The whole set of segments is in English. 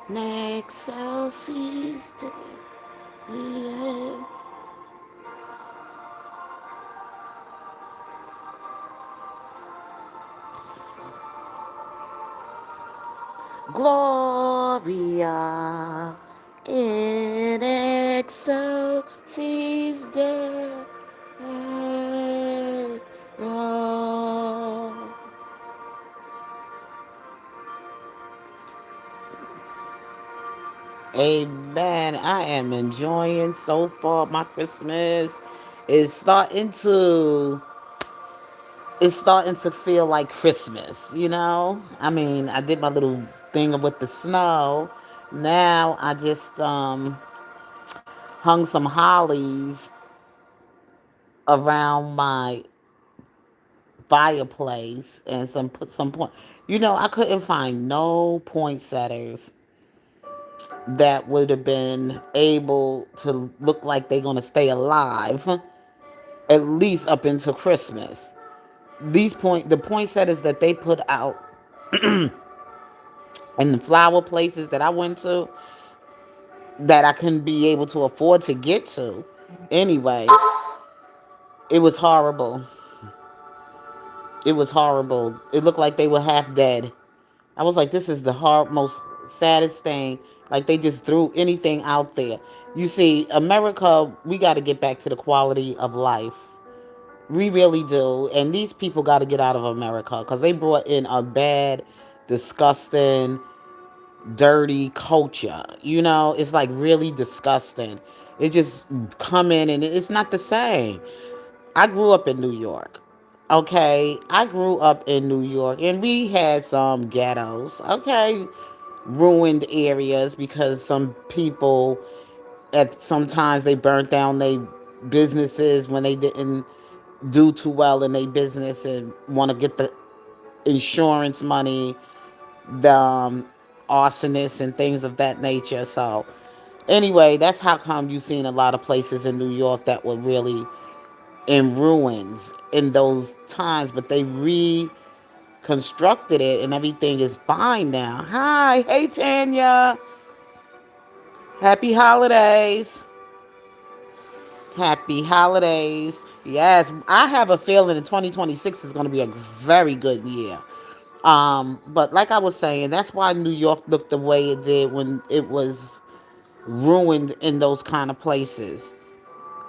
Next Celsius. Yeah. Gloria in excelsis Deo. Amen. I am enjoying so far. My Christmas is starting to feel like Christmas. I mean, I did my little thing with the snow. Now I just hung some hollies around my fireplace and put some point. I couldn't find no poinsettias that would have been able to look like they're gonna stay alive at least up until Christmas. The poinsettias that they put out in the flower places that I went to that I couldn't be able to afford to get to. Anyway, it was horrible. It was horrible. It looked like they were half dead. I was like, this is the most saddest thing. Like they just threw anything out there. You see, America, we got to get back to the quality of life. We really do. And these people got to get out of America because they brought in a bad, disgusting, dirty culture. It's like really disgusting. It just come in and it's not the same. I grew up in New York. Okay, I grew up in New York and we had some ghettos. Okay, ruined areas because some people at sometimes they burnt down their businesses when they didn't do too well in their business and want to get the insurance money, the arsonists and things of that nature. So anyway, that's how come you've seen a lot of places in New York that were really in ruins in those times, but they reconstructed it and everything is fine now. Hi, hey Tanya. Happy holidays. Happy holidays. Yes, I have a feeling in 2026 is going to be a very good year. But like I was saying, that's why New York looked the way it did when it was ruined in those kind of places.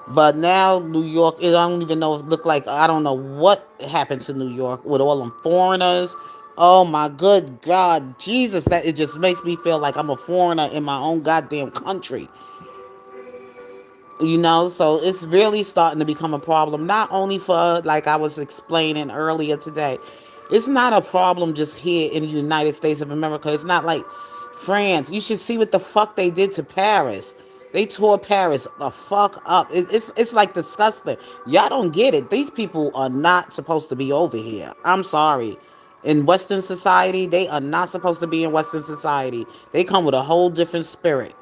But now New York, I don't even know if it looked like, I don't know what happened to New York with all them foreigners. Oh my good God, Jesus, that it just makes me feel like I'm a foreigner in my own goddamn country. So it's really starting to become a problem, not only for, like I was explaining earlier today, it's not a problem just here in the United States of America. It's not like France. You should see what the fuck they did to Paris. They tore Paris the fuck up. It's like disgusting. Y'all don't get it. These people are not supposed to be over here. I'm sorry. In Western society, they are not supposed to be in Western society. They come with a whole different spirit,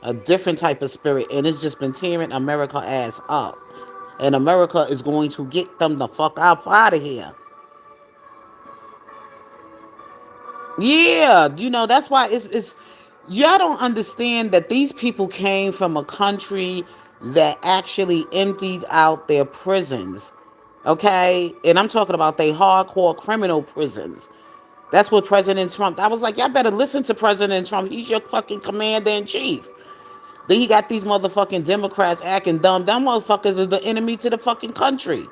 a different type of spirit, and it's just been tearing America ass up. And America is going to get them the fuck out of here. Yeah, that's why it's y'all don't understand that these people came from a country that actually emptied out their prisons. Okay? And I'm talking about they hardcore criminal prisons. That's what President Trump. I was like, y'all better listen to President Trump. He's your fucking commander in chief. Then he got these motherfucking Democrats acting dumb. Them motherfuckers are the enemy to the fucking country.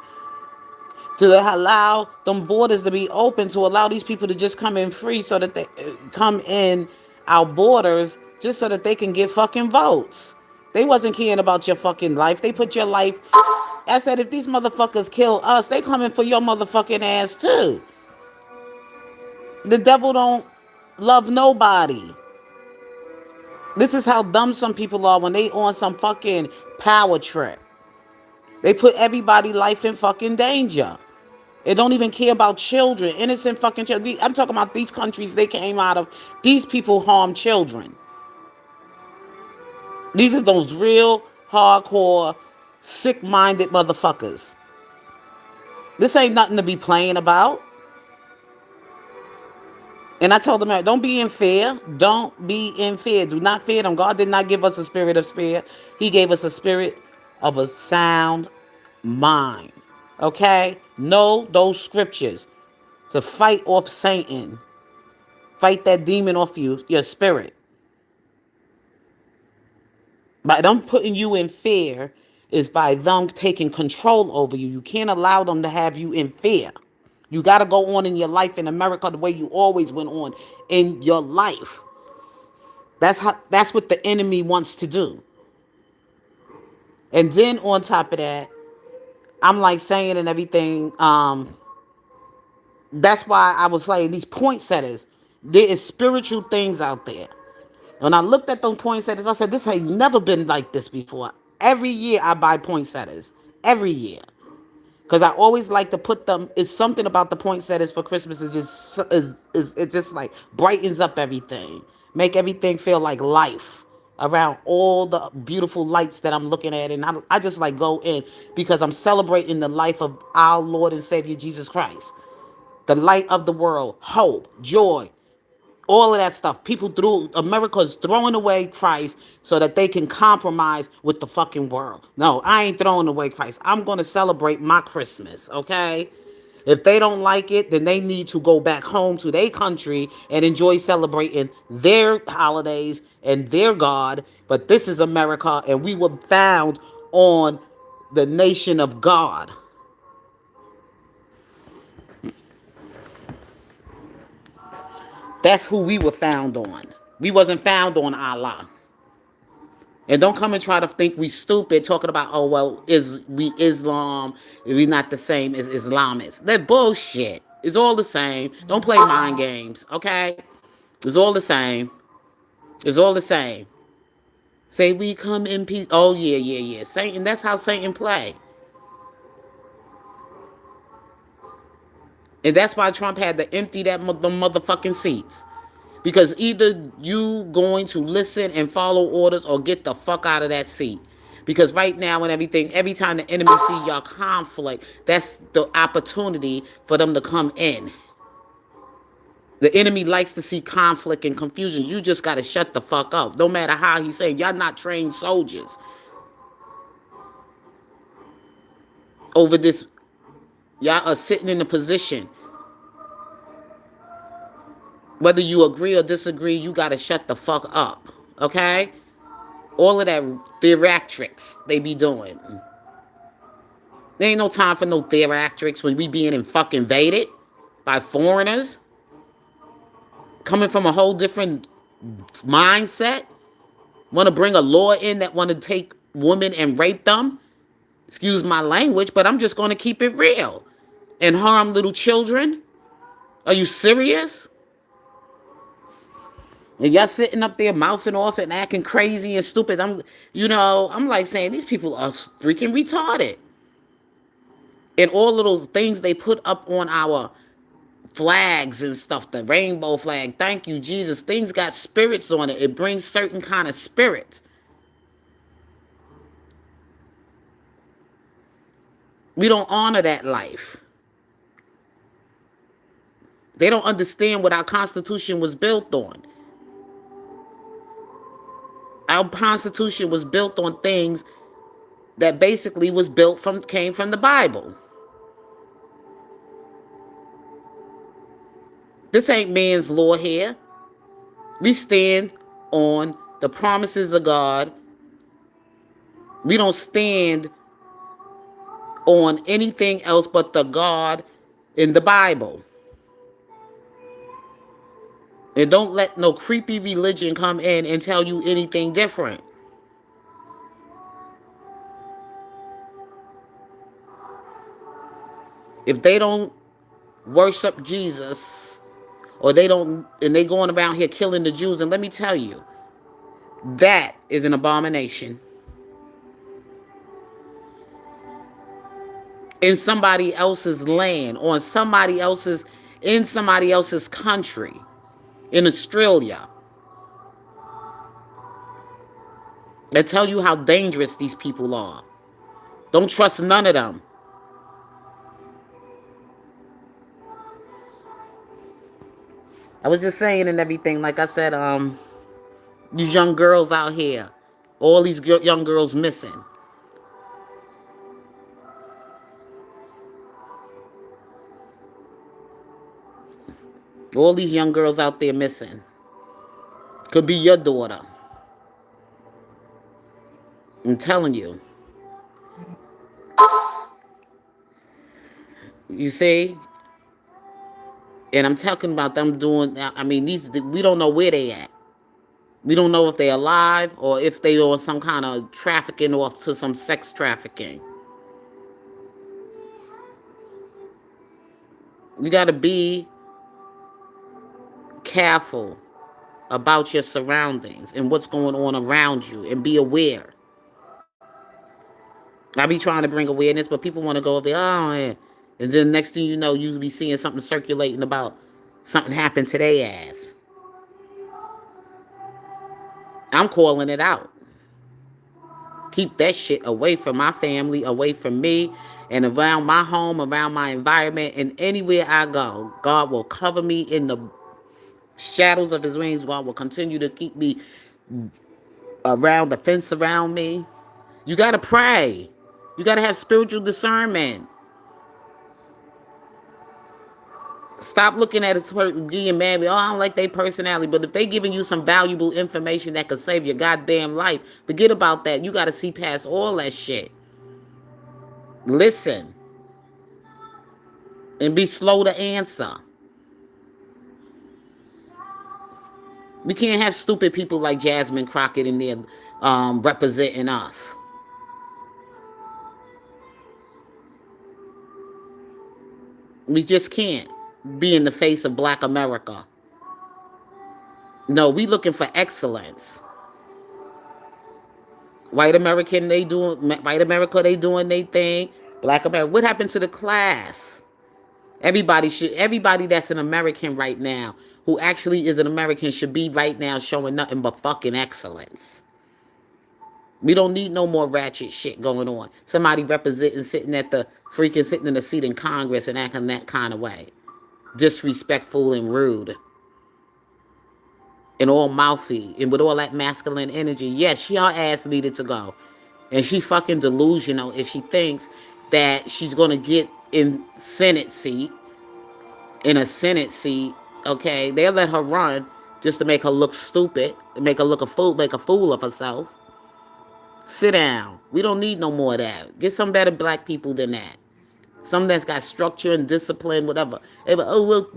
To allow them borders to be open, to allow these people to just come in free so that they come in our borders just so that they can get fucking votes. They wasn't caring about your fucking life. They put your life. I said, if these motherfuckers kill us, they coming for your motherfucking ass too. The devil don't love nobody. This is how dumb some people are when they on some fucking power trip. They put everybody' life in fucking danger. They don't even care about children, innocent fucking children. I'm talking about these countries they came out of. These people harm children. These are those real hardcore, sick-minded motherfuckers. This ain't nothing to be playing about. And I told them, don't be in fear. Don't be in fear. Do not fear them. God did not give us a spirit of fear. He gave us a spirit of a sound mind. Okay? Know those scriptures to fight off Satan. Fight that demon off you, your spirit. By them putting you in fear is by them taking control over you. You can't allow them to have you in fear. You got to go on in your life in America the way you always went on in your life. That's what the enemy wants to do. And then on top of that, I'm like saying and everything, that's why I was saying these point setters, there is spiritual things out there. When I looked at those poinsettias, I said, this ain't never been like this before. Every year I buy poinsettias. Every year. Because I always like to put them, it's something about the poinsettias for Christmas is it just like brightens up everything. Make everything feel like life around all the beautiful lights that I'm looking at. And I just like go in because I'm celebrating the life of our Lord and Savior Jesus Christ. The light of the world, hope, joy, all of that stuff. People through America is throwing away Christ so that they can compromise with the fucking world. No, I ain't throwing away Christ. I'm going to celebrate my Christmas, okay? If they don't like it, then they need to go back home to their country and enjoy celebrating their holidays and their God. But this is America, and we were found on the nation of God. That's who we were found on. We wasn't found on Allah. And don't come and try to think we stupid talking about, oh, well, is we Islam, we not the same as Islamists. That bullshit. It's all the same. Don't play mind games, okay? It's all the same. It's all the same. Say we come in peace. Oh, yeah, yeah, yeah. Satan, that's how Satan play. And that's why Trump had to empty the motherfucking seats. Because either you going to listen and follow orders or get the fuck out of that seat. Because right now and everything, every time the enemy see y'all conflict, that's the opportunity for them to come in. The enemy likes to see conflict and confusion. You just got to shut the fuck up. No matter how he say, y'all not trained soldiers. Over this, y'all are sitting in a position. Whether you agree or disagree, you got to shut the fuck up. Okay? All of that theatrics they be doing. There ain't no time for no theatrics when we being fucking invaded by foreigners coming from a whole different mindset. Want to bring a law in that want to take women and rape them. Excuse my language, but I'm just going to keep it real. And harm little children. Are you serious? And y'all sitting up there mouthing off and acting crazy and stupid. I'm like saying these people are freaking retarded. And all of those things they put up on our flags and stuff, the rainbow flag, thank you, Jesus, things got spirits on it. It brings certain kind of spirits. We don't honor that life. They don't understand what our Constitution was built on. Our Constitution was built on things that basically came from the Bible. This ain't man's law here. We stand on the promises of God. We don't stand on anything else but the God in the Bible. And don't let no creepy religion come in and tell you anything different. If they don't worship Jesus, or they don't, and they going around here killing the Jews, and let me tell you, that is an abomination. In somebody else's land, in somebody else's country, in Australia. They tell you how dangerous these people are. Don't trust none of them. I was just saying and everything. Like I said, these young girls out here, all these young girls missing. All these young girls out there missing. Could be your daughter. I'm telling you. You see? And I'm talking about them doing, I mean, we don't know where they at. We don't know if they're alive or if they on some kind of trafficking or to some sex trafficking. You got to be careful about your surroundings and what's going on around you and be aware. I be trying to bring awareness, but people want to go over there, oh, yeah. And then next thing you know, you be seeing something circulating about something happened to their ass. I'm calling it out. Keep that shit away from my family, away from me, and around my home, around my environment, and anywhere I go. God will cover me in the shadows of his wings. God will continue to keep me around the fence around me. You got to pray. You got to have spiritual discernment. Stop looking at it being mad. Oh, I don't like their personality. But if they giving you some valuable information that could save your goddamn life, forget about that. You got to see past all that shit. Listen. And be slow to answer. We can't have stupid people like Jasmine Crockett in there representing us. We just can't be in the face of Black America. No, we looking for excellence. White America, they doing their thing. Black America, what happened to the class? Everybody that's an American right now, who actually is an American, should be right now showing nothing but fucking excellence. We don't need no more ratchet shit going on. Somebody representing, sitting in the seat in Congress and acting that kind of way. Disrespectful and rude. And all mouthy. And with all that masculine energy. Yes, her ass needed to go. And she fucking delusional if she thinks that she's going to get in a Senate seat. Okay, they'll let her run just to make her look stupid. Make a fool of herself. Sit down. We don't need no more of that. Get some better Black people than that. Some that's got structure and discipline, whatever. Oh, well,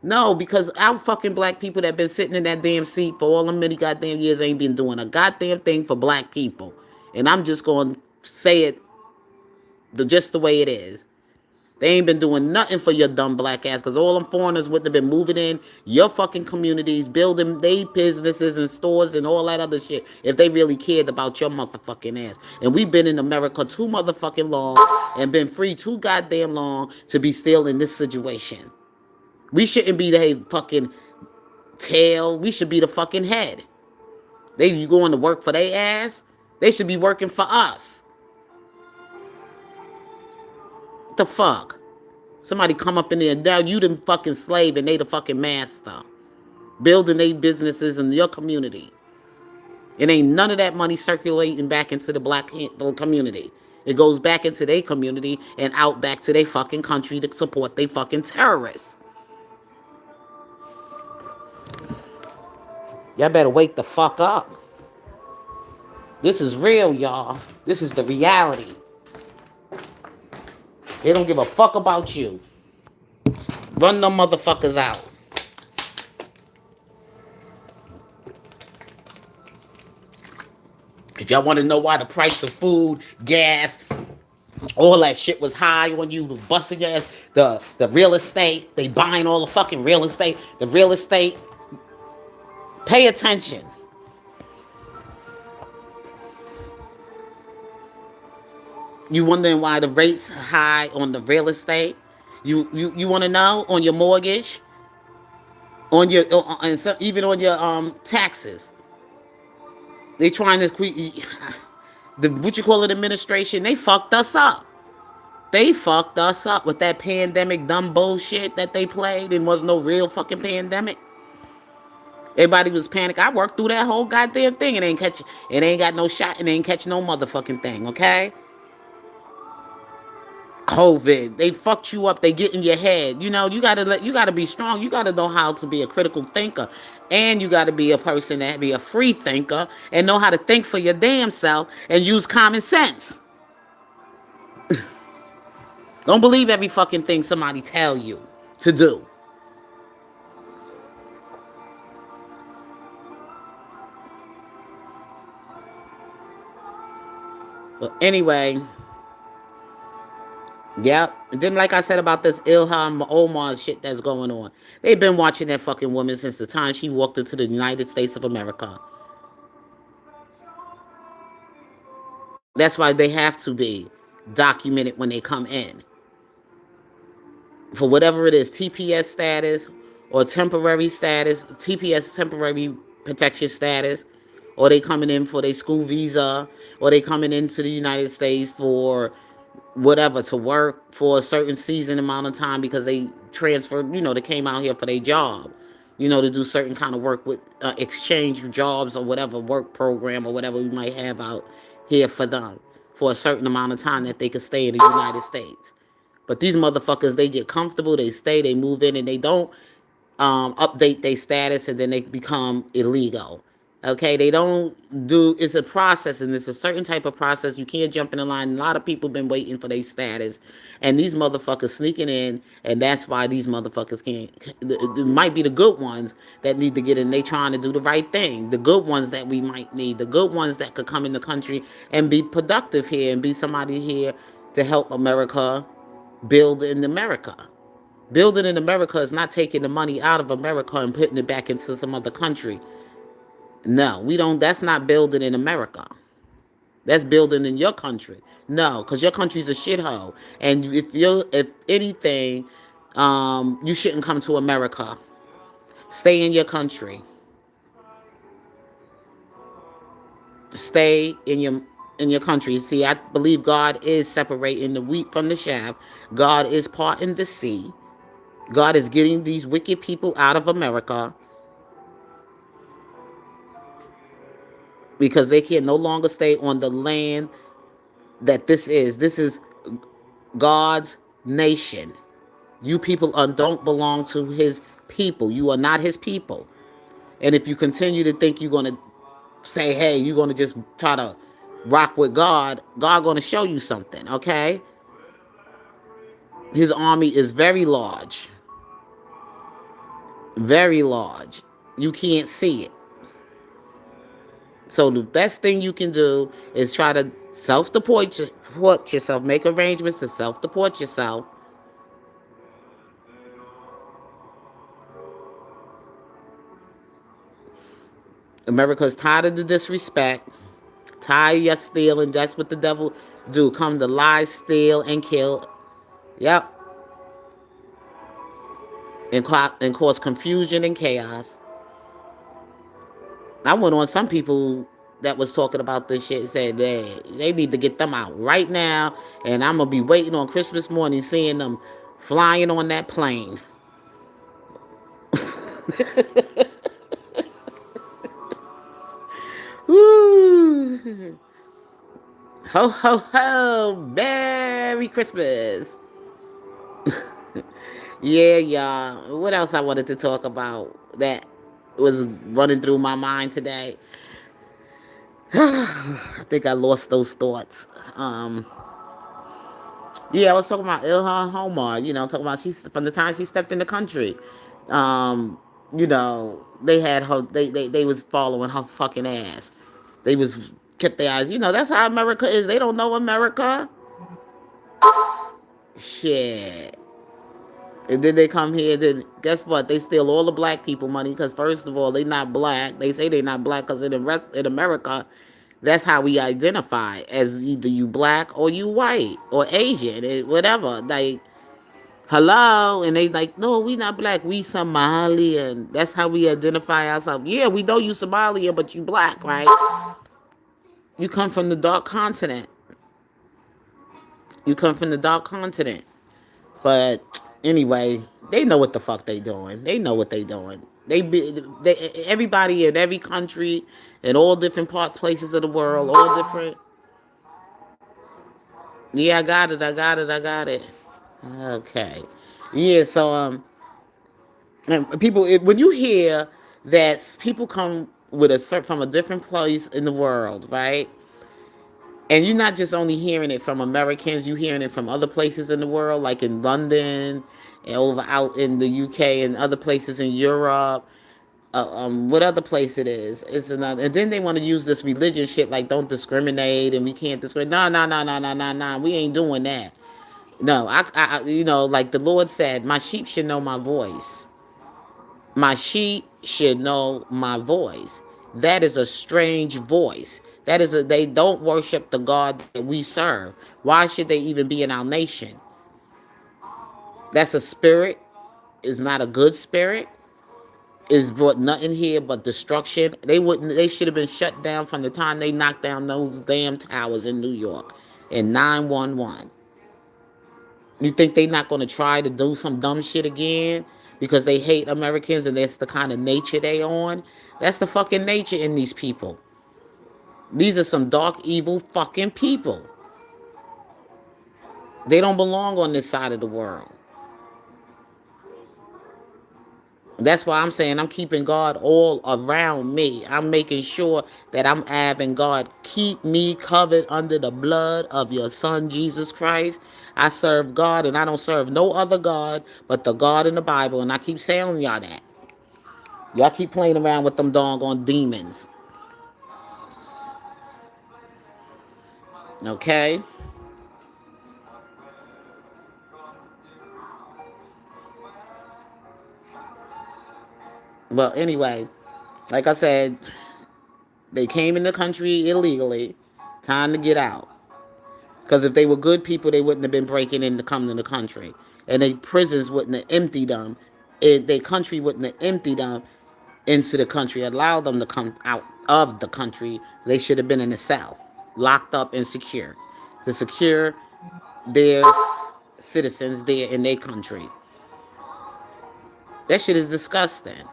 no, because our fucking Black people that been sitting in that damn seat for all them many goddamn years ain't been doing a goddamn thing for Black people. And I'm just going to say it just the way it is. They ain't been doing nothing for your dumb Black ass, because all them foreigners wouldn't have been moving in your fucking communities, building their businesses and stores and all that other shit if they really cared about your motherfucking ass. And we've been in America too motherfucking long and been free too goddamn long to be still in this situation. We shouldn't be the fucking tail. We should be the fucking head. You going to work for their ass? They should be working for us. What the fuck? Somebody come up in there, now you the fucking slave and they the fucking master. Building their businesses in your community. It ain't none of that money circulating back into the Black community. It goes back into their community and out back to their fucking country to support their fucking terrorists. Y'all better wake the fuck up. This is real, y'all. This is the reality. They don't give a fuck about you. Run them motherfuckers out. If y'all want to know why the price of food, gas, all that shit was high on you, busting your ass, the real estate, they buying all the fucking real estate, pay attention. You wondering why the rates are high on the real estate? You want to know on your mortgage, even on your taxes. They trying to administration. They fucked us up. They fucked us up with that pandemic dumb bullshit that they played. It was no real fucking pandemic. Everybody was panicked. I worked through that whole goddamn thing. It ain't got no shot. It ain't catch no motherfucking thing. Okay. COVID. They fucked you up. They get in your head. You gotta be strong. You gotta know how to be a critical thinker. And you gotta be a person that be a free thinker and know how to think for your damn self and use common sense. Don't believe every fucking thing somebody tell you to do. But anyway, yep. And then, like I said about this Ilhan Omar shit that's going on, they've been watching that fucking woman since the time she walked into the United States of America. That's why they have to be documented when they come in. For whatever it is, TPS status or temporary status, TPS temporary protection status, or they coming in for their school visa, or they coming into the United States for whatever, to work for a certain season amount of time because they transferred, they came out here for their job, to do certain kind of work with exchange jobs or whatever work program or whatever we might have out here for them for a certain amount of time that they could stay in the United States. But these motherfuckers, they get comfortable, they stay, they move in, and they don't update their status, and then they become illegal. Okay, they don't do. It's a process, and it's a certain type of process. You can't jump in the line. A lot of people been waiting for their status, and these motherfuckers sneaking in, and that's why these motherfuckers can't. It might be the good ones that need to get in. They trying to do the right thing. The good ones that we might need. The good ones that could come in the country and be productive here and be somebody here to help America build in America. Building in America is not taking the money out of America and putting it back into some other country. No, we don't. That's not building in America. That's building in your country. No, because your country's a shithole. And if anything, you shouldn't come to America. Stay in your country. Stay in your country. See, I believe God is separating the wheat from the chaff. God is parting the sea. God is getting these wicked people out of America because they can no longer stay on the land that this is. This is God's nation. You people don't belong to his people. You are not his people. And if you continue to think you're going to say, hey, you're going to just try to rock with God going to show you something, okay? His army is very large. Very large. You can't see it. So the best thing you can do is try to self-deport yourself. Make arrangements to self-deport yourself. America's tired of the disrespect. Tired of stealing. That's what the devil do. Come to lie, steal, and kill. Yep. And cause confusion and chaos. I went on some people that was talking about this shit, said they need to get them out right now, and I'm gonna be waiting on Christmas morning seeing them flying on that plane. Woo! Ho ho ho! Merry Christmas! Yeah, y'all. What else I wanted to talk about that was running through my mind today? I think I lost those thoughts. Yeah, I was talking about Ilhan Omar. Talking about she's from the time she stepped in the country. They had her. They was following her fucking ass. They was kept their eyes. That's how America is. They don't know America. Shit. And then they come here. Then guess what? They steal all the black people money because first of all, they not black. They say they not black because in America, that's how we identify as either you black or you white or Asian, whatever. Like, hello, and they like, no, we not black, we Somalian. That's how we identify ourselves. Yeah, we know you Somalian, but you black, right? You come from the dark continent. You come from the dark continent. But anyway, they know what the fuck they doing. They know what they doing. Everybody in every country, in all different parts, places of the world, all different. Yeah, I got it. I got it. I got it. Okay. Yeah. So and people, when you hear that people come with a from a different place in the world, right? And you're not just only hearing it from Americans, you're hearing it from other places in the world, like in London and over out in the UK and other places in Europe. What other place it is? It's another. And then they want to use this religion shit like don't discriminate and we can't discriminate. No, no, no, no, no, no, no. We ain't doing that. No, like the Lord said, my sheep should know my voice. My sheep should know my voice. That is a strange voice. They don't worship the God that we serve. Why should they even be in our nation? That's a spirit. Is not a good spirit. Is brought nothing here but destruction. They should have been shut down from the time they knocked down those damn towers in New York in 911. You think they not going to try to do some dumb shit again because they hate Americans and that's the kind of nature they on? That's the fucking nature in these people. These are some dark, evil fucking people. They don't belong on this side of the world. That's why I'm saying I'm keeping God all around me. I'm making sure that I'm having God keep me covered under the blood of your son, Jesus Christ. I serve God and I don't serve no other God but the God in the Bible. And I keep telling y'all that. Y'all keep playing around with them doggone demons. Okay? Well, anyway, like I said, they came in the country illegally. Time to get out. Because if they were good people, they wouldn't have been breaking in to come to the country. And their prisons wouldn't have emptied them. Their country wouldn't have emptied them into the country, allowed them to come out of the country. They should have been in a cell, locked up and secure. To secure their citizens there in their country. That shit is disgusting.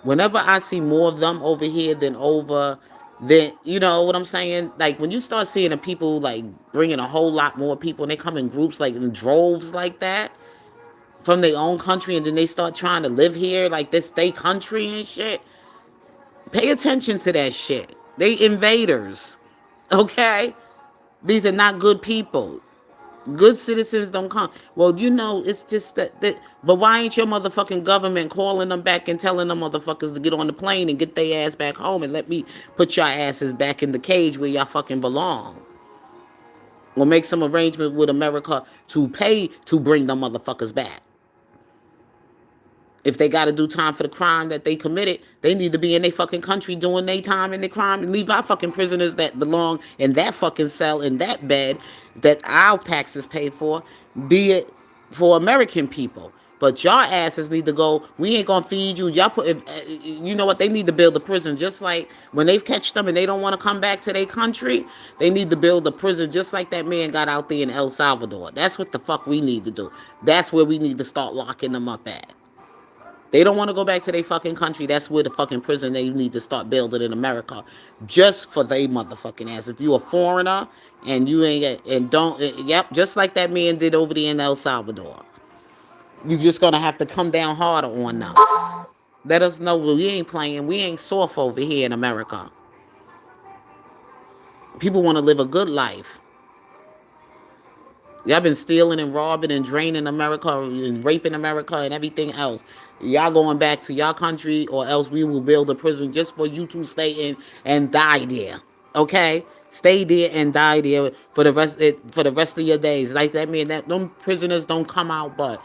Whenever I see more of them over here than over, then you know what I'm saying. Like when you start seeing the people like bringing a whole lot more people, and they come in groups like in droves like that from their own country, and then they start trying to live here like this they country and shit. Pay attention to that shit. They invaders, okay? These are not good people. Good citizens don't come. Well, it's just that. But why ain't your motherfucking government calling them back and telling them motherfuckers to get on the plane and get their ass back home and let me put your asses back in the cage where y'all fucking belong? Or make some arrangement with America to pay to bring them motherfuckers back. If they got to do time for the crime that they committed, they need to be in their fucking country doing their time and their crime and leave our fucking prisoners that belong in that fucking cell, in that bed that our taxes pay for, be it for American people. But y'all asses need to go. We ain't gonna feed you. Y'all you know what? They need to build a prison just like when they catch them and they don't want to come back to their country. They need to build a prison just like that man got out there in El Salvador. That's what the fuck we need to do. That's where we need to start locking them up at. They don't want to go back to their fucking country. That's where the fucking prison they need to start building in America. Just for they motherfucking ass. If you a foreigner and you ain't and don't yep, just like that man did over there in El Salvador. You just gonna have to come down harder on them. Let us know we ain't playing. We ain't soft over here in America. People want to live a good life. Y'all been stealing and robbing and draining America and raping America and everything else. Y'all going back to y'all country or else we will build a prison just for you to stay in and die there. Okay? Stay there and die there for the rest of your days. Like that man, that them prisoners don't come out but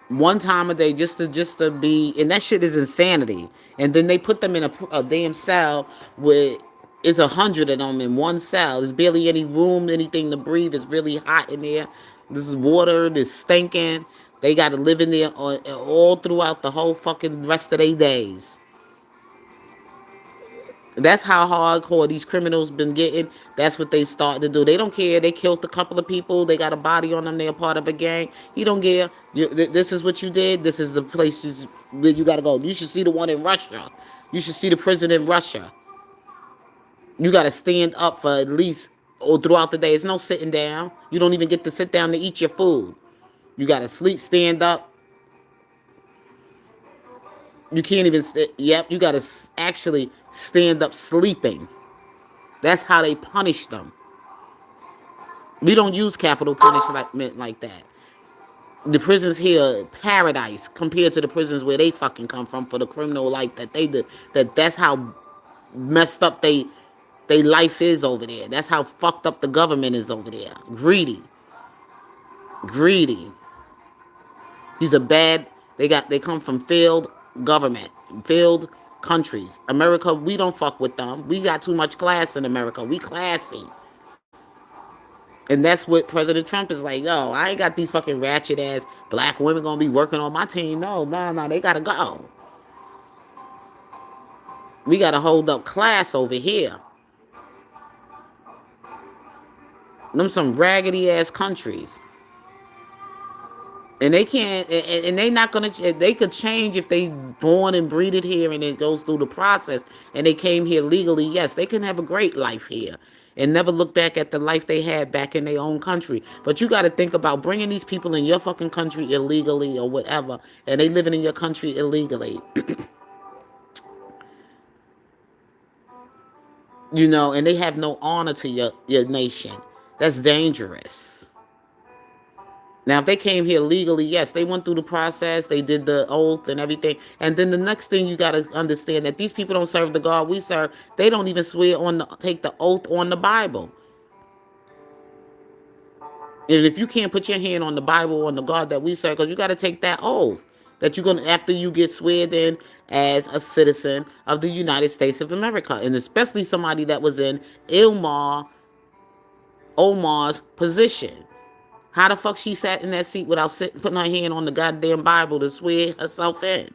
one time a day just to be, and that shit is insanity. And then they put them in a damn cell with it's 100 of them in one cell. There's barely any room, anything to breathe. It's really hot in there. This is water. This stinking. They got to live in there all throughout the whole fucking rest of their days. That's how hardcore these criminals been getting. That's what they start to do. They don't care. They killed a couple of people. They got a body on them. They're part of a gang. He don't care. This is what you did. This is the places where you got to go. You should see the one in Russia. You should see the prison in Russia. You got to stand up for at least throughout the day. It's no sitting down. You don't even get to sit down to eat your food. You got to sleep, stand up. You can't even. Yep, you got to actually stand up sleeping. That's how they punish them. We don't use capital punishment like that. The prisons here, paradise compared to the prisons where they fucking come from for the criminal life that they did. That's how messed up they life is over there. That's how fucked up the government is over there. Greedy, greedy. These are bad. They come from failed government, failed countries. America, we don't fuck with them. We got too much class in America. We classy. And that's what President Trump is like. Yo, I ain't got these fucking ratchet ass black women gonna be working on my team. No, no, no. They gotta go. We gotta hold up class over here. Them some raggedy ass countries. And they can't, and they not gonna. They could change if they born and breeded here, and it goes through the process, and they came here legally. Yes, they can have a great life here, and never look back at the life they had back in their own country. But you got to think about bringing these people in your fucking country illegally or whatever, and they living in your country illegally. And they have no honor to your nation. That's dangerous. Now, if they came here legally, yes, they went through the process, they did the oath and everything. And then the next thing you got to understand that these people don't serve the God we serve. They don't even take the oath on the Bible. And if you can't put your hand on the Bible, on the God that we serve, because you got to take that oath that you're going to, after you get sweared in as a citizen of the United States of America. And especially somebody that was in Omar's position. How the fuck she sat in that seat without putting her hand on the goddamn Bible to swear herself in?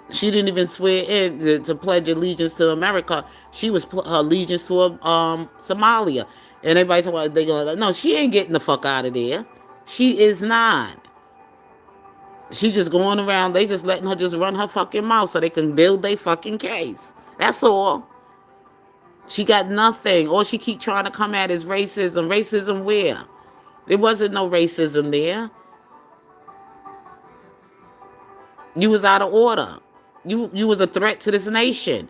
She didn't even swear in to pledge allegiance to America. She was her allegiance to Somalia. And everybody's like, they go, no, she ain't getting the fuck out of there. She is not. She just going around. They just letting her just run her fucking mouth so they can build their fucking case. That's all. She got nothing. All she keep trying to come at is racism. Racism where? There wasn't no racism there. You was out of order. You was a threat to this nation.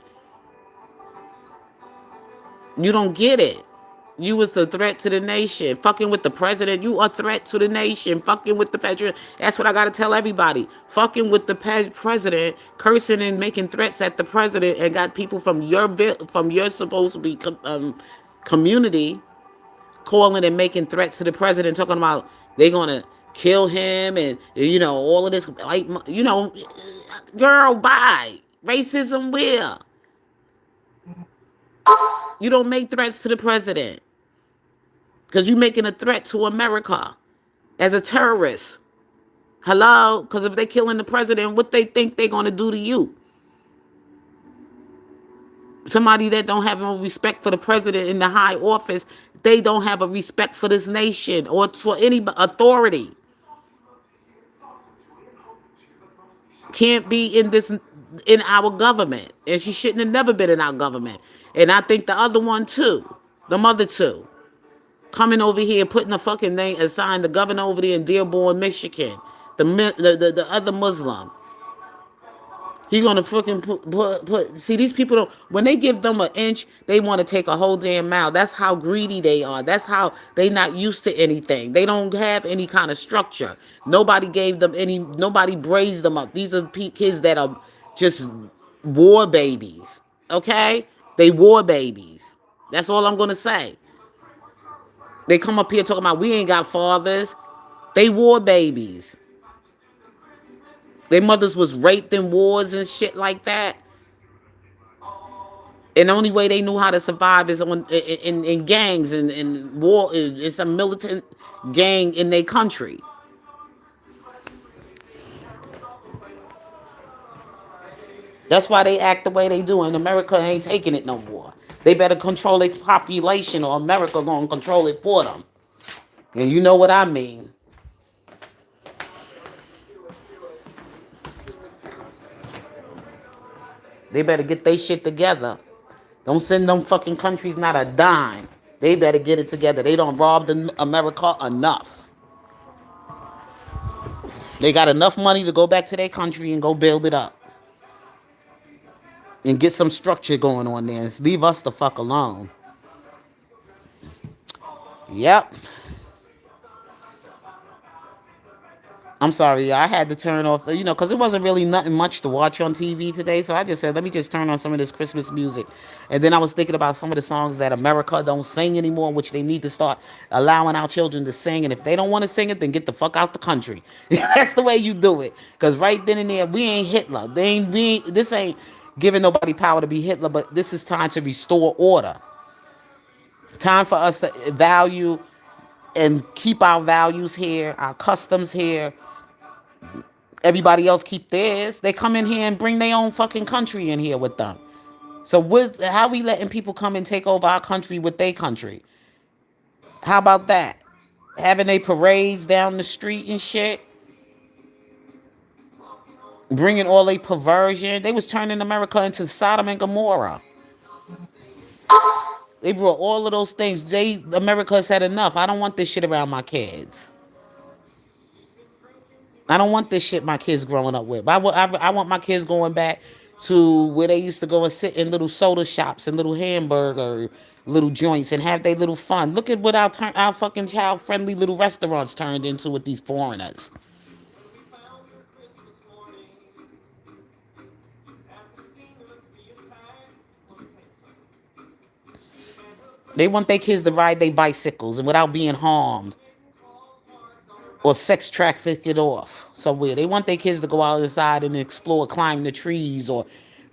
You don't get it. You was a threat to the nation. Fucking with the president, you a threat to the nation. Fucking with the president. That's what I gotta tell everybody. Fucking with the president, cursing and making threats at the president, and got people from your supposed to be community calling and making threats to the president, talking about they gonna kill him and all of this. Like girl, bye. Racism where? You don't make threats to the president. Because you're making a threat to America as a terrorist. Hello? Because if they're killing the president, what they think they're going to do to you? Somebody that don't have no respect for the president in the high office, they don't have a respect for this nation or for any authority. Can't be in our government. And she shouldn't have never been in our government. And I think the other one too. The mother too. Coming over here, putting a fucking name, assigned the governor over there in Dearborn, Michigan, the other Muslim. He gonna fucking put. See, these people don't. When they give them an inch, they want to take a whole damn mile. That's how greedy they are. That's how they not used to anything. They don't have any kind of structure. Nobody gave them any. Nobody raised them up. These are kids that are just war babies. Okay, they war babies. That's all I'm gonna say. They come up here talking about we ain't got fathers. They war babies. Their mothers was raped in wars and shit like that. And the only way they knew how to survive is in gangs and war. It's a militant gang in their country. That's why they act the way they do. And America ain't taking it no more. They better control their population, or America gonna control it for them. And you know what I mean. They better get their shit together. Don't send them fucking countries not a dime. They better get it together. They don't rob America enough. They got enough money to go back to their country and go build it up and get some structure going on there. And leave us the fuck alone. Yep. I'm sorry, I had to turn off, because it wasn't really nothing much to watch on TV today. So I just said, let me just turn on some of this Christmas music. And then I was thinking about some of the songs that America don't sing anymore, which they need to start allowing our children to sing. And if they don't want to sing it, then get the fuck out the country. That's the way you do it. Because right then and there, we ain't Hitler. This ain't giving nobody power to be Hitler, but this is time to restore order. Time for us to value and keep our values here, our customs here. Everybody else keep theirs. They come in here and bring their own fucking country in here with them. So how we letting people come and take over our country with their country? How about that? Having they parades down the street and shit, bringing all they perversion. They was turning America into Sodom and Gomorrah. They brought all of those things. America has had enough. I don't want this shit around my kids. I don't want this shit my kids growing up with. I want my kids going back to where they used to go and sit in little soda shops and little hamburger little joints and have their little fun. Look at what our fucking child friendly little restaurants turned into with these foreigners. They want their kids to ride their bicycles and without being harmed or sex trafficked off somewhere. They want their kids to go outside and explore, climb the trees, or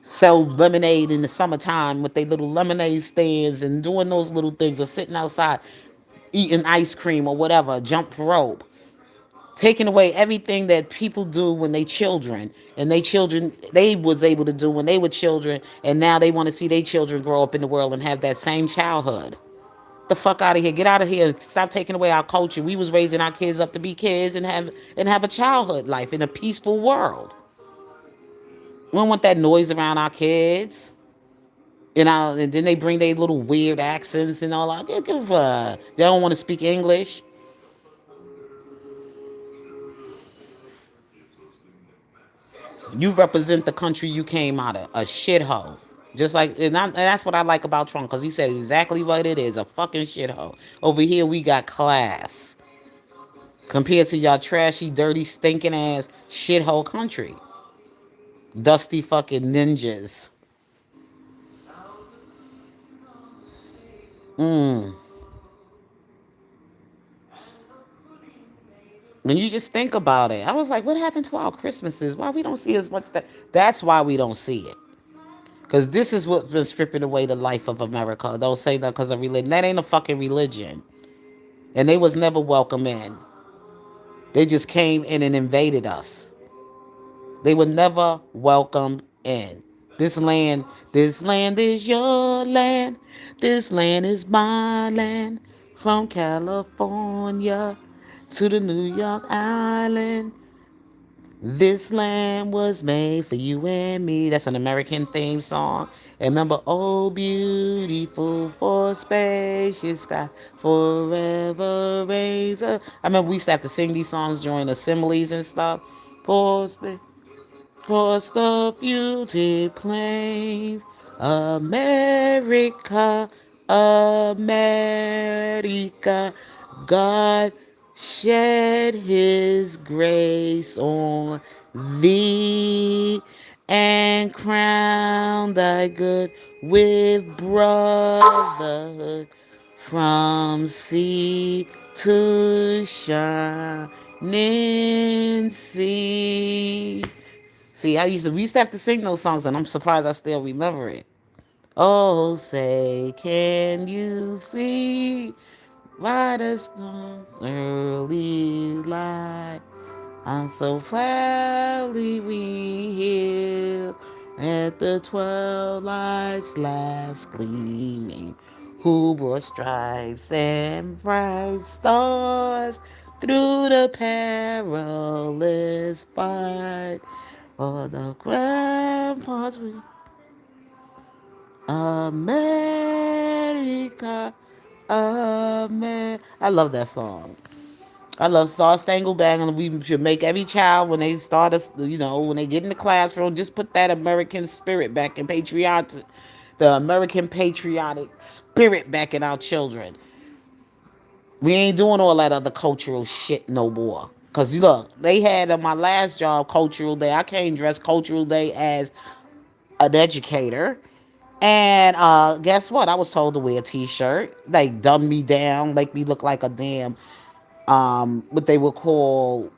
sell lemonade in the summertime with their little lemonade stands and doing those little things, or sitting outside eating ice cream or whatever, jump rope. Taking away everything that people do when they children, and they was able to do when they were children, and now they want to see their children grow up in the world and have that same childhood. The fuck out of here. Get out of here. Stop taking away our culture. We was raising our kids up to be kids and have a childhood life in a peaceful world. We don't want that noise around our kids. And then they bring their little weird accents and all that. They don't want to speak English. You represent the country you came out of, a shithole. Just like, and that's what I like about Trump, because he said exactly what it is, a fucking shithole. Over here, we got class compared to y'all trashy, dirty, stinking ass shithole country. Dusty fucking ninjas. Mm. When you just think about it, I was like, what happened to our Christmases? Why we don't see as much that? That's why we don't see it. Because this is what's been stripping away the life of America. Don't say that because of religion. That ain't a fucking religion. And they was never welcome in. They just came in and invaded us. They were never welcome in. This land is your land. This land is my land. From California to the New York Island. This land was made for you and me. That's an American theme song. And remember, oh, beautiful for spacious sky, forever raise up. I remember we used to have to sing these songs during assemblies and stuff. For space. Across the beauty plains, America, America, God shed his grace on thee and crown thy good with brotherhood from sea to shining sea. See, we used to have to sing those songs, and I'm surprised I still remember it. Oh, say, can you see by the storm's early light? I'm so proudly we hail At the twilight's last gleaming, who brought stripes and bright stars through the perilous fight? For the grandpa's we America, I love that song. I love Star Spangled Banner. We should make every child when they start us, when they get in the classroom, just put that American spirit back in the American patriotic spirit back in our children. We ain't doing all that other cultural shit no more. Cause look, they had on my last job cultural day. I came dressed cultural day as an educator. And guess what? I was told to wear a t-shirt. They dumbed me down, make me look like a damn what they would call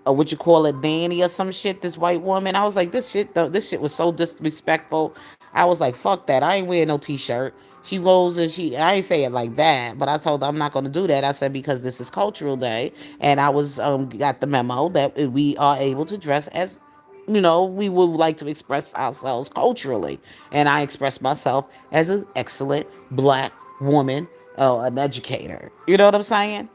what you call it, nanny or some shit. This white woman. I was like, this shit was so disrespectful. I was like, fuck that. I ain't wearing no t-shirt. She goes and I ain't say it like that, but I told her I'm not gonna do that. I said because this is cultural day, and I was got the memo that we are able to dress as we would like to express ourselves culturally. And I express myself as an excellent black woman, an educator. You know what I'm saying?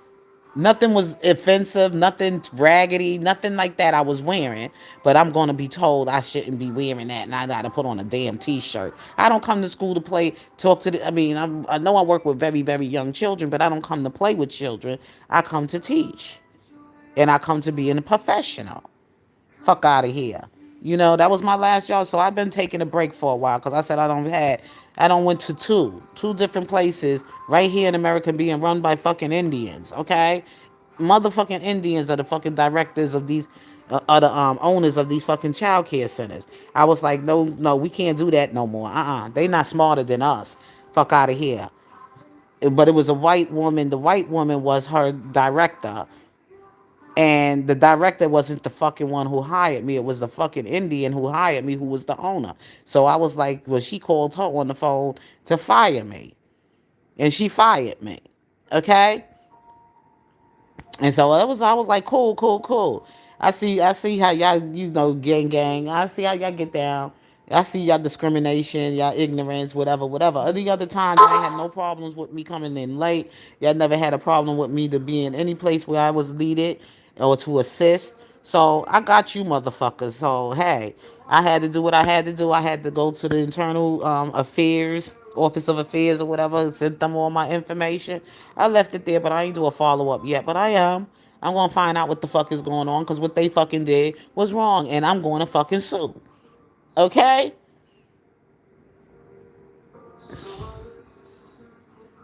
Nothing was offensive, nothing raggedy, nothing like that I was wearing. But I'm going to be told I shouldn't be wearing that and I got to put on a damn t-shirt. I don't come to school to play, talk to I mean, I know I work with very, very young children, but I don't come to play with children. I come to teach. And I come to be a professional. Fuck out of here. That was my last job, so I've been taking a break for a while because I said I don't went to two different places right here in America being run by fucking Indians. Okay, motherfucking Indians are the fucking directors of these, are the owners of these fucking child care centers. I was like, no, no, we can't do that no more. They not smarter than us. Fuck out of here. But it was a white woman. The white woman was her director, and the director wasn't the fucking one who hired me. It was the fucking Indian who hired me, who was the owner. So I was like, well, she called her on the phone to fire me. And she fired me. Okay? And so I was like, cool, cool, cool. I see how y'all, gang. I see how y'all get down. I see y'all discrimination, y'all ignorance, whatever, whatever. Other times, y'all had no problems with me coming in late. Y'all never had a problem with me to be in any place where I was needed or to assist. So I got you, motherfuckers. So hey, I had to do what I had to do. I had to go to the internal affairs, office of affairs or whatever, sent them all my information. I left it there, but I ain't do a follow up yet. But I am. I'm gonna find out what the fuck is going on because what they fucking did was wrong, and I'm going to fucking sue. Okay?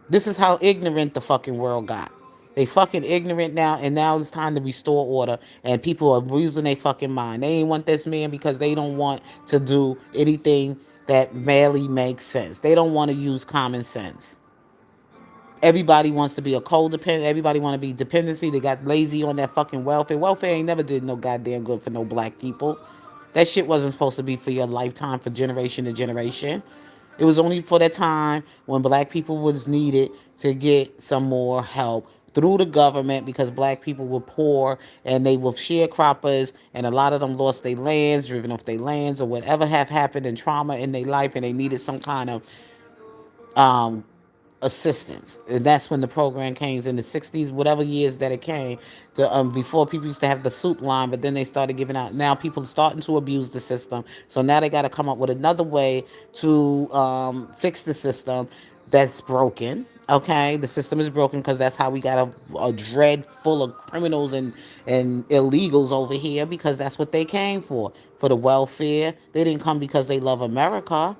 This is how ignorant the fucking world got. They fucking ignorant now, and now it's time to restore order, and people are losing their fucking mind. They ain't want this man because they don't want to do anything that barely makes sense. They don't want to use common sense. Everybody wants to be a codependent. Everybody want to be dependency. They got lazy on that fucking welfare. Welfare ain't never did no goddamn good for no black people. That shit wasn't supposed to be for your lifetime, for generation to generation. It was only for that time when black people was needed to get some more help through the government because black people were poor and they were sharecroppers, and a lot of them lost their lands, driven off their lands, or whatever have happened in trauma in their life, and they needed some kind of um, assistance. And that's when the program came in the 60s, whatever years that it came to. Before, people used to have the soup line, but then they started giving out. Now people are starting to abuse the system, so now they got to come up with another way to fix the system that's broken. Okay, the system is broken because that's how we got a dread full of criminals and illegals over here, because that's what they came for the welfare. They didn't come because they love America.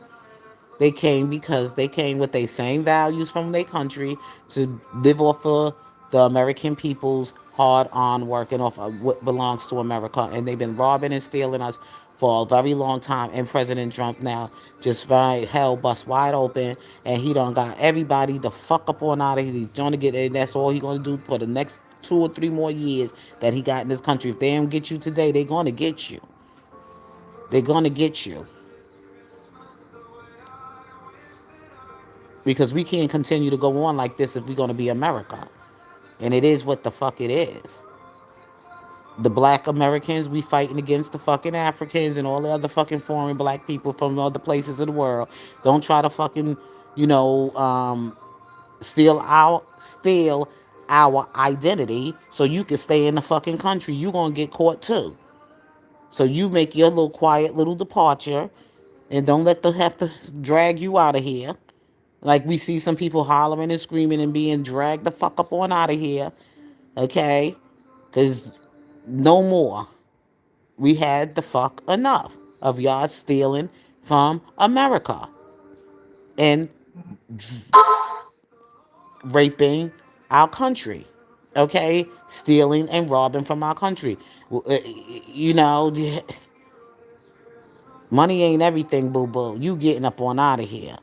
They came because they came with their same values from their country to live off of the American people's hard-on working off of what belongs to America. And they've been robbing and stealing us for a very long time. And President Trump now just hell bust wide open, and he done got everybody the fuck up on out of here. He's going to get, and that's all he's going to do for the next 2 or 3 more years that he got in this country. If they don't get you today, they're going to get you. They're going to get you. Because we can't continue to go on like this if we're going to be America. And it is what the fuck it is. The black Americans, we fighting against the fucking Africans and all the other fucking foreign black people from other places of the world. Don't try to fucking, you know, steal our identity so you can stay in the fucking country. You gonna get caught too. So you make your little quiet little departure and don't let them have to drag you out of here. Like we see some people hollering and screaming and being dragged the fuck up on out of here. Okay? Cause no more. We had the fuck enough of y'all stealing from America and raping our country. Okay? Stealing and robbing from our country. You know, money ain't everything, boo boo. You getting up on out of here.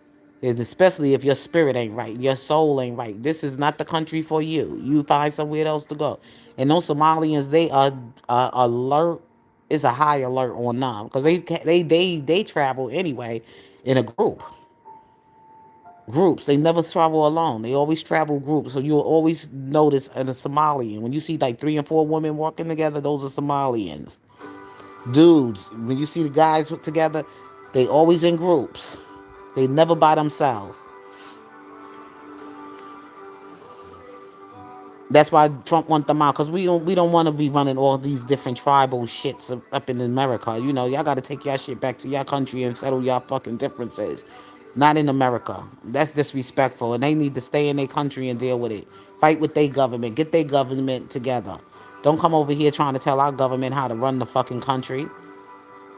Especially if your spirit ain't right, your soul ain't right. This is not the country for you. You find somewhere else to go. And those Somalians, they are alert. It's a high alert on them because they travel anyway in a groups. They never travel alone. They always travel groups. So you'll always notice in a Somalian when you see like 3 and 4 women walking together, those are Somalians. Dudes, when you see the guys together, they always in groups. They never by themselves. That's why Trump want them out because we don't want to be running all these different tribal shits up in America. You know, y'all got to take y'all shit back to y'all country and settle y'all fucking differences. Not in America. That's disrespectful, and they need to stay in their country and deal with it. Fight with their government. Get their government together. Don't come over here trying to tell our government how to run the fucking country.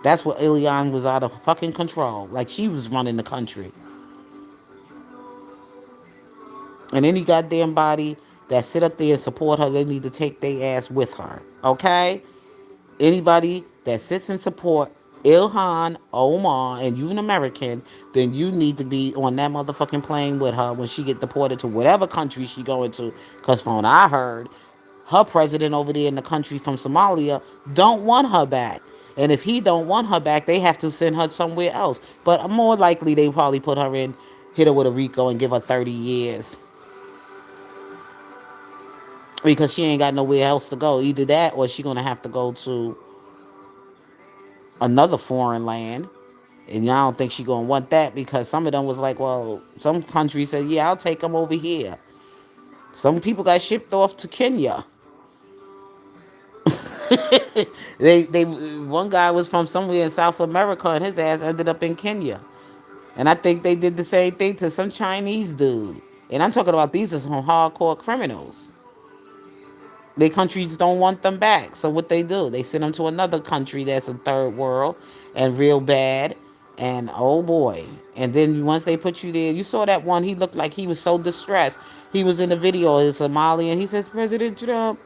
That's what Ilian was out of fucking control. Like she was running the country. And any goddamn body that sit up there and support her, they need to take their ass with her. Okay? Anybody that sits and support Ilhan Omar and you an American, then you need to be on that motherfucking plane with her when she get deported to whatever country she going to. Cause from what I heard, her president over there in the country from Somalia don't want her back. And if he don't want her back, they have to send her somewhere else. But more likely they probably put her in, hit her with a RICO and give her 30 years. Because she ain't got nowhere else to go. Either that or she gonna have to go to another foreign land. And I don't think she gonna want that because some of them was like, well, some countries said, yeah, I'll take them over here. Some people got shipped off to Kenya. They one guy was from somewhere in South America and his ass ended up in Kenya. And I think they did the same thing to some Chinese dude. And I'm talking about these are some hardcore criminals. Their countries don't want them back. So what they do, they send them to another country that's a third world and real bad. And oh boy. And then once they put you there, you saw that one, he looked like he was so distressed. He was in the video, he's Somalian. He says, President Trump,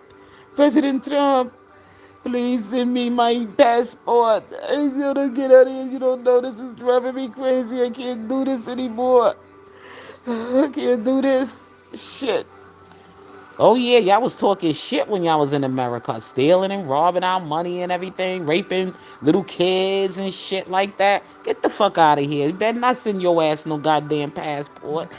please send me my passport. I gotta get out of here. You don't know this is driving me crazy. I can't do this anymore. I can't do this. Shit. Oh yeah, y'all was talking shit when y'all was in America, stealing and robbing our money and everything, raping little kids and shit like that. Get the fuck out of here. You better not send your ass no goddamn passport.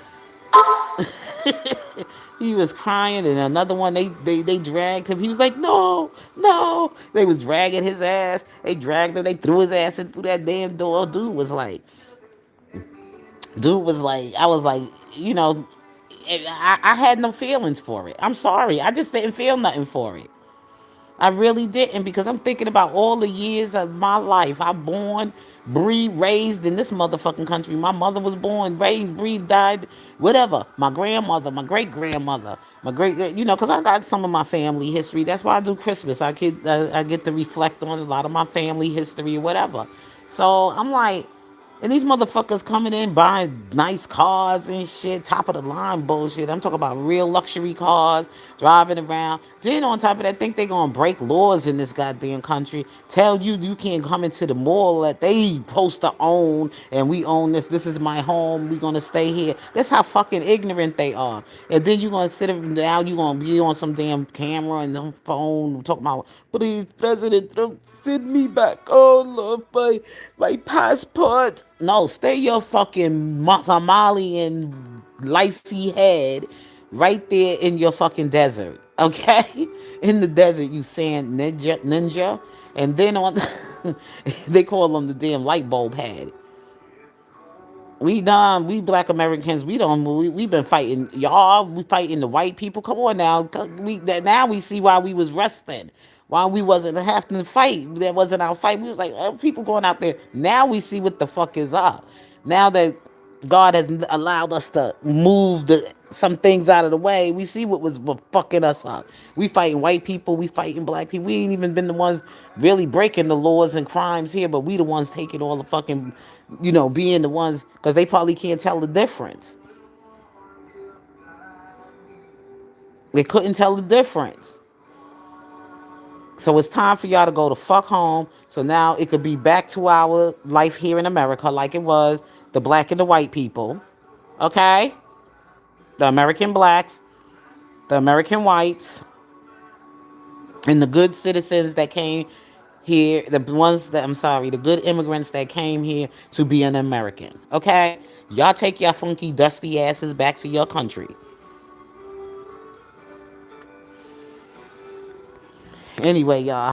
He was crying, and another one they dragged him. He was like, no, no. They was dragging his ass. They dragged him. They threw his ass in through that damn door. Dude was like, I was like, you know, I had no feelings for it. I'm sorry. I just didn't feel nothing for it. I really didn't because I'm thinking about all the years of my life. I born, breed, raised in this motherfucking country. My mother was born, raised, breed, died, whatever. My grandmother, my great grandmother, my great, you know, because I got some of my family history. That's why I do Christmas. I get to reflect on a lot of my family history or whatever. So I'm like, and these motherfuckers coming in buying nice cars and shit, top of the line bullshit. I'm talking about real luxury cars, driving around. Then on top of that, think they gonna break laws in this goddamn country. Tell you you can't come into the mall that they supposed to own, and we own this. This is my home. We gonna stay here. That's how fucking ignorant they are. And then you gonna sit down. You gonna be on some damn camera and some phone talking about, please, President Trump, send me back all of my passport. No, stay your fucking Somalian Lacey head right there in your fucking desert. Okay, in the desert, you sand ninja, and then on they call them the damn light bulb head. We done. We black Americans. We don't. We been fighting y'all. We fighting the white people. Come on now. Now we see why we was resting. Why we wasn't having to fight. That wasn't our fight. We was like, oh, people going out there. Now we see what the fuck is up. Now that God has allowed us to move some things out of the way, we see what fucking us up. We fighting white people. We fighting black people. We ain't even been the ones really breaking the laws and crimes here, but we the ones taking all the fucking, being the ones, because they probably can't tell the difference. They couldn't tell the difference. So it's time for y'all to go to fuck home. So now it could be back to our life here in America like it was the black and the white people. Okay? The American blacks, the American whites, and the good citizens that came here, the good immigrants that came here to be an American. Okay? Y'all take your funky, dusty asses back to your country. Anyway, y'all.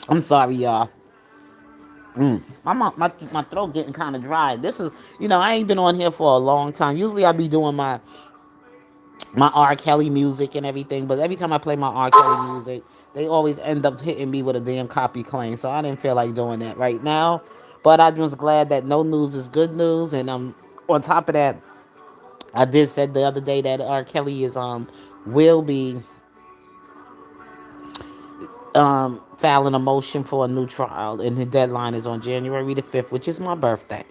I'm sorry, y'all. My throat getting kind of dry. This is, I ain't been on here for a long time. Usually I be doing my R. Kelly music and everything, but every time I play my R. Kelly music, they always end up hitting me with a damn copy claim. So I didn't feel like doing that right now. But I was glad that no news is good news, and on top of that, I did said the other day that R. Kelly is will be filing a motion for a new trial, and the deadline is on January the 5th, which is my birthday.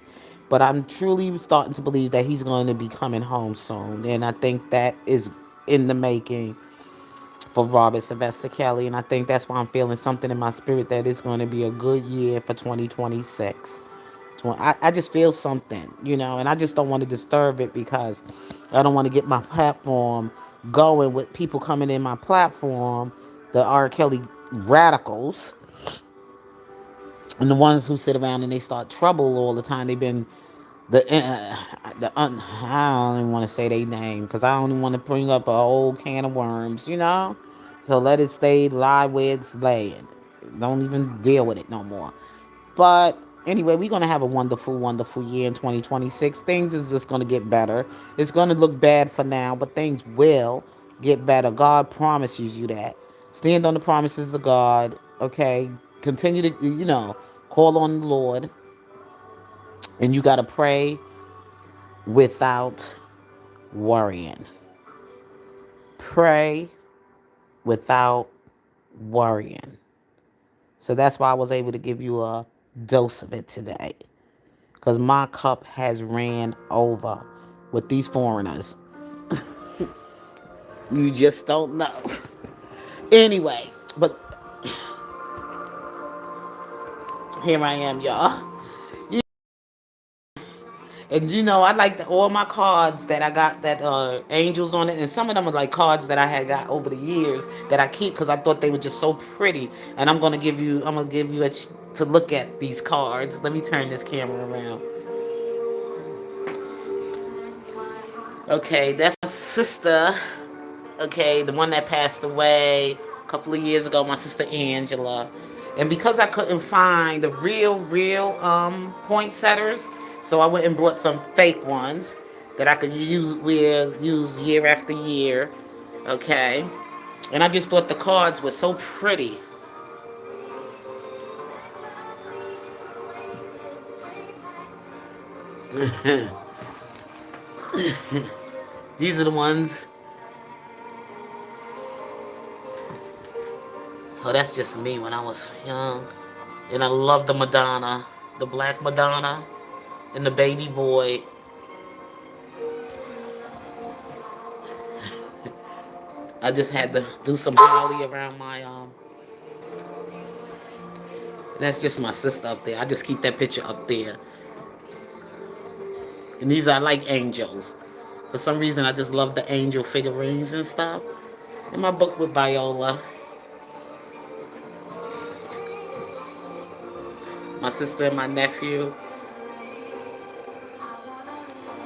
But I'm truly starting to believe that he's going to be coming home soon, and I think that is in the making for Robert Sylvester Kelly, and I think that's why I'm feeling something in my spirit that it's going to be a good year for 2026. I just feel something, and I just don't want to disturb it because I don't want to get my platform going with people coming in my platform, the R. Kelly radicals, and the ones who sit around and they start trouble all the time. They've been I don't even want to say their name because I don't even want to bring up a old can of worms. So let it stay live where it's laying. Don't even deal with it no more. But anyway, we're going to have a wonderful, wonderful year in 2026. Things is just going to get better. It's going to look bad for now, but things will get better. God promises you that. Stand on the promises of God, okay? Continue to, call on the Lord. And you got to pray without worrying. Pray without worrying. So that's why I was able to give you a dose of it today. Because my cup has ran over with these foreigners. You just don't know. Anyway, but here I am, y'all. And I like all my cards that I got that angels on it, and some of them are like cards that I had got over the years that I keep because I thought they were just so pretty. And I'm gonna give you to look at these cards. Let me turn this camera around. Okay, that's my sister. Okay, the one that passed away a couple of years ago, my sister Angela. And because I couldn't find the real poinsettias, so I went and brought some fake ones that I could use year after year. Okay. And I just thought the cards were so pretty. These are the ones. Oh, that's just me when I was young. And I love the Madonna, the black Madonna, and the baby boy. I just had to do some holly around my and that's just my sister up there. I just keep that picture up there. And these are like angels. For some reason I just love the angel figurines and stuff. In my book with Biola. My sister and my nephew.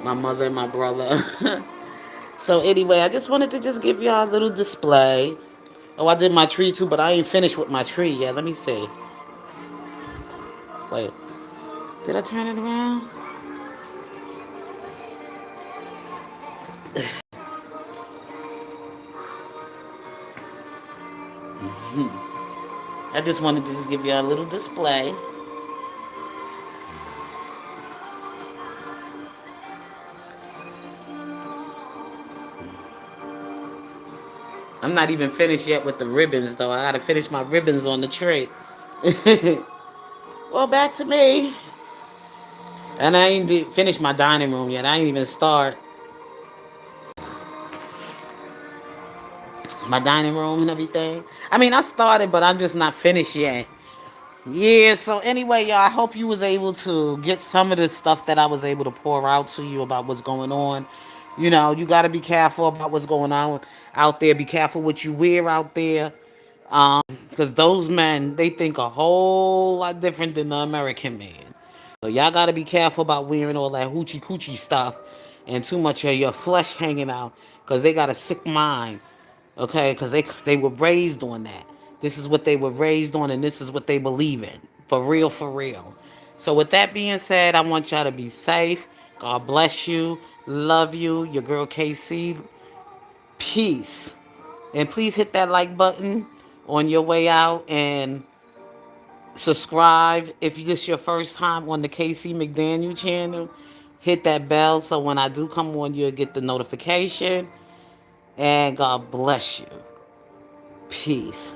My mother and my brother. So anyway, I just wanted to just give y'all a little display. Oh, I did my tree too, but I ain't finished with my tree yet. Let me see. Wait, did I turn it around? I just wanted to just give y'all a little display. I'm not even finished yet with the ribbons, though. I gotta finish my ribbons on the tree. Well, back to me. And I ain't finished my dining room yet. I ain't even start my dining room and everything. I mean, I started, but I'm just not finished yet. Yeah, so anyway, y'all, I hope you was able to get some of the stuff that I was able to pour out to you about what's going on. You know, you got to be careful about what's going on out there. Be careful what you wear out there. Because those men, they think a whole lot different than the American man. So y'all got to be careful about wearing all that hoochie coochie stuff and too much of your flesh hanging out. Because they got a sick mind. Okay, because they were raised on that. This is what they were raised on, and this is what they believe in. For real, for real. So with that being said, I want y'all to be safe. God bless you. Love you. Your girl KC. Peace. And please hit that like button on your way out and subscribe if this is your first time on the KC McDaniel channel. Hit that bell so when I do come on, you'll get the notification. And God bless you. Peace.